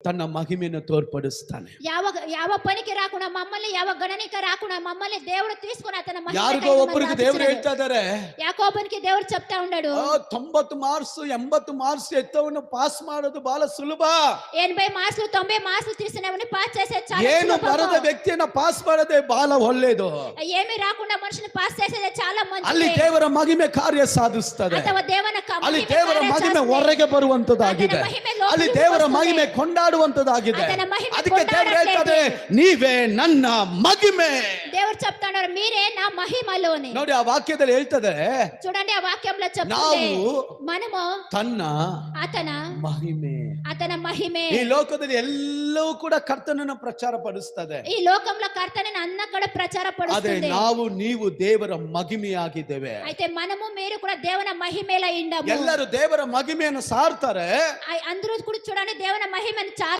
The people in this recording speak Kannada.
తన మహిమను తోర్పడిస్తాನೆ. ಯಾವ పనికి రాకుండా మమ్మల్ని ಯಾವ గణనీకి రాకుండా మమ్మల్ని దేవుడు తీసుకొని అతని ಯಾರಿಗೋ ಒಬ್ಬರಿಗೆ ದೇವರು ಹೇಳ್ತಾ ಇದ್ದಾರೆ, ಯಾಕೋಬನಿಗೆ ದೇವರು చెప్తా ఉన్నాడు, 90 మార్క్స్ 80 మార్క్స్ ఎత్తವನ್ನ ಪಾಸ್ ಮಾಡೋದು ಬಹಳ ಸುಲಭ. 80 మార్కులు 90 మార్కులు తీసినవని పాస్ చేసే చాలా ಏನು ಬರದ ವ್ಯಕ್ತಿಯನ್ನ ಪಾಸ್ ಮಾಡೋದೇ ಬಹಳ ಒಳ್ಳೆಯದು. ఏమీ రాకుండా మనిషిని పాస్ చేసేదే చాలా మంచిది. ಅಲ್ಲಿ ದೇವರ ಮಹಿಮೆ ಕಾರ್ಯ ಸಾಧಿಸುತ್ತದೆ. ಅಥವಾ ದೇವನ ಅಲ್ಲಿ ದೇವರ ಮಹಿಮೆ ಹೊರಗೆ ಬರುವಂತದ್ದಾಗಿದೆ. ಅಲ್ಲಿ ದೇವರ ಮಹಿಮೆ ಕೊಂಡಾಡುವಂತದ್ದಾಗಿದೆ. ಅದಕ್ಕೆ ದೇವರು ಹೇಳ್ತಾರೆ, ನೀವೇ ನನ್ನ ಮಹಿಮೆ. దేవుడు చెప్తాడు, మీరే నా మహిమలోని. ನೋಡಿ ఆ వాక్ಯದಲ್ಲಿ ಹೇಳ್ತದೆ, చూడండి ఆ వాక్యంలో చెప్తుంది, ನಾವು మనము ತನ್ನ అతన ಮಹಿಮೆ. అతన మహిమే. ಈ ಲೋಕದಲ್ಲಿ ಎಲ್ಲವೂ ಕೂಡ ಕರ್ತನನ್ನು ಪ್ರಚಾರ ಪಡಿಸುತ್ತದೆ. ಈ లోకంలో కర్తనని అన్న కూడా ప్రచార ಅದೇ పడుతుంది. ನಾವು ನೀವು ದೇವರ ಮಹಿಮೆಯಾಗಿದ್ದೇವೆ. అయితే మనము మీరు కూడా దేవుನ మహిమేల ఇండము. ಎಲ್ಲರೂ ದೇವರ ಮಹಿಮೆಯನ್ನು ಸಾರ್ತಾರೆ. అందరూ కూడా చూడండి దేవుನ మహిమను